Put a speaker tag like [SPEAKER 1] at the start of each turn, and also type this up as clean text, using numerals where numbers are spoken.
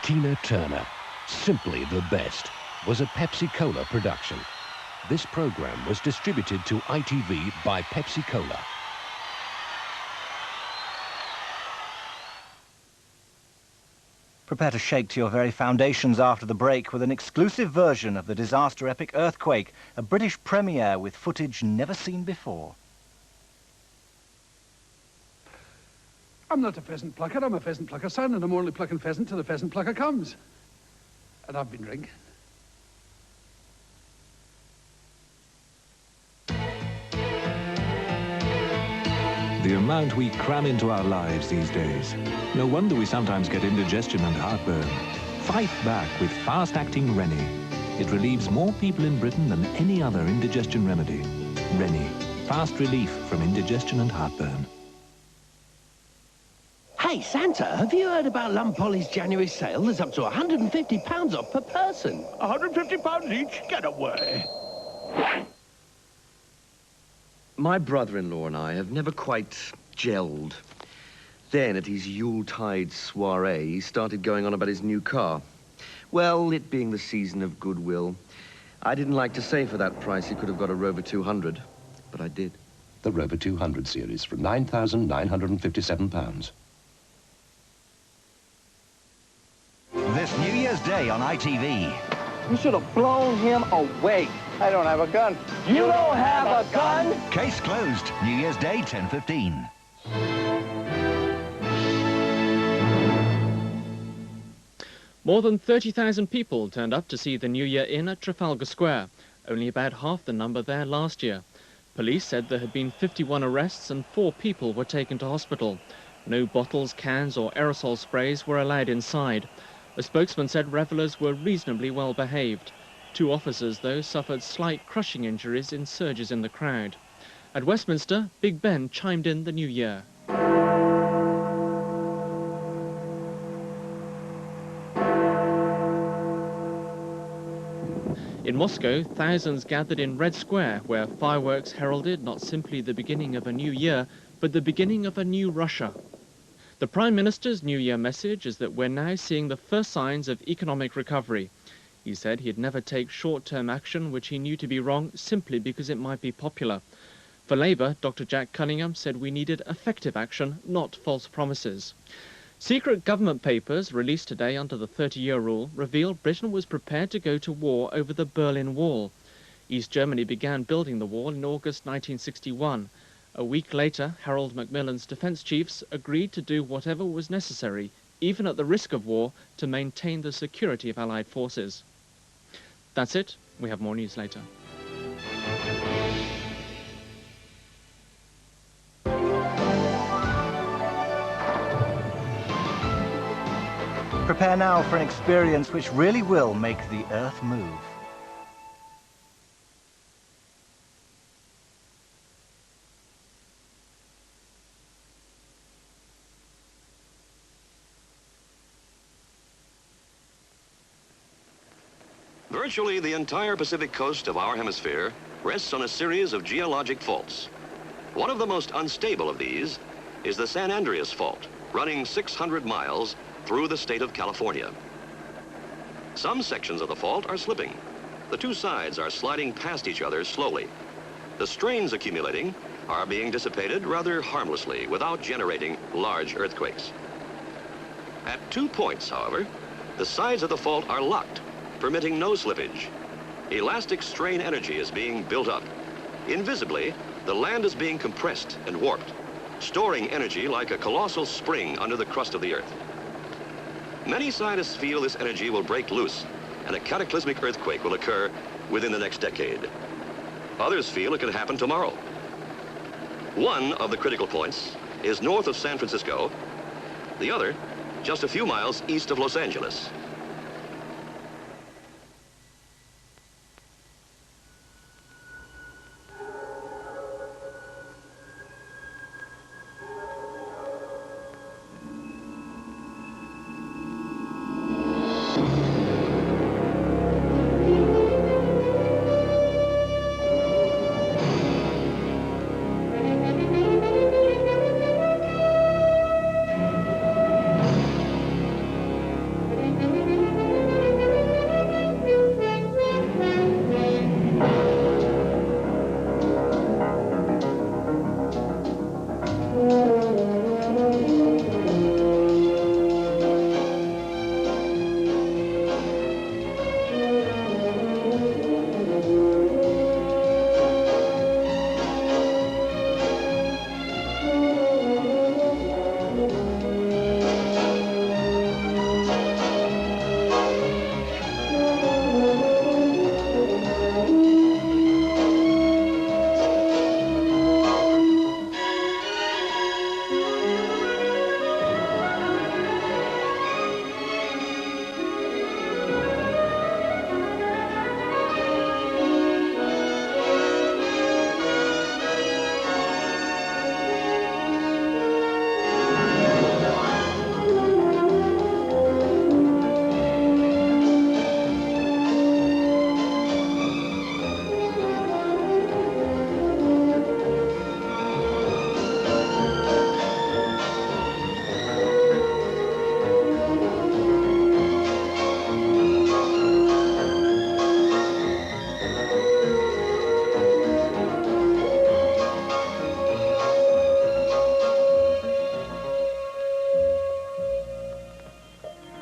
[SPEAKER 1] Tina Turner, Simply the Best, was a Pepsi-Cola production. This program was distributed to ITV by Pepsi-Cola.
[SPEAKER 2] Prepare to shake to your very foundations after the break with an exclusive version of the disaster epic Earthquake, a British premiere with footage never seen before.
[SPEAKER 3] I'm not a pheasant plucker, I'm a pheasant plucker son, and I'm only plucking pheasant till the pheasant plucker comes. And I've been drinking.
[SPEAKER 4] The amount we cram into our lives these days. No wonder we sometimes get indigestion and heartburn. Fight back with fast-acting Rennie. It relieves more people in Britain than any other indigestion remedy. Rennie, fast relief from indigestion and heartburn.
[SPEAKER 5] Hey, Santa, have you heard about Lumpoly's January sale? There's up to £150 off per person.
[SPEAKER 6] £150 each? Get away.
[SPEAKER 7] My brother-in-law and I have never quite gelled. Then, at his Yuletide soiree, he started going on about his new car. Well, it being the season of goodwill, I didn't like to say for that price he could have got a Rover 200, but I did.
[SPEAKER 1] The Rover 200 series from £9,957.
[SPEAKER 2] This New Year's Day on ITV.
[SPEAKER 8] You should have blown him away. I don't have a gun. You don't have a gun?
[SPEAKER 2] Case closed. New Year's Day, 10:15.
[SPEAKER 9] More than 30,000 people turned up to see the New Year in at Trafalgar Square, only about half the number there last year. Police said there had been 51 arrests and 4 people were taken to hospital. No bottles, cans or aerosol sprays were allowed inside. A spokesman said revellers were reasonably well behaved. 2 officers, though, suffered slight crushing injuries in surges in the crowd. At Westminster, Big Ben chimed in the new year. In Moscow, thousands gathered in Red Square, where fireworks heralded not simply the beginning of a new year, but the beginning of a new Russia. The Prime Minister's New Year message is that we're now seeing the first signs of economic recovery. He said he'd never take short-term action which he knew to be wrong simply because it might be popular. For Labour, Dr. Jack Cunningham said we needed effective action, not false promises. Secret government papers released today under the 30-year rule revealed Britain was prepared to go to war over the Berlin Wall. East Germany began building the wall in August 1961. A week later, Harold Macmillan's defence chiefs agreed to do whatever was necessary, even at the risk of war, to maintain the security of Allied forces. That's it. We have more news later.
[SPEAKER 2] Prepare now for an experience which really will make the Earth move.
[SPEAKER 10] Virtually the entire Pacific coast of our hemisphere rests on a series of geologic faults. One of the most unstable of these is the San Andreas Fault, running 600 miles through the state of California. Some sections of the fault are slipping. The 2 sides are sliding past each other slowly. The strains accumulating are being dissipated rather harmlessly without generating large earthquakes. At 2 points, however, the sides of the fault are locked, permitting no slippage. Elastic strain energy is being built up. Invisibly, the land is being compressed and warped, storing energy like a colossal spring under the crust of the Earth. Many scientists feel this energy will break loose and a cataclysmic earthquake will occur within the next decade. Others feel it could happen tomorrow. One of the critical points is north of San Francisco, the other just a few miles east of Los Angeles.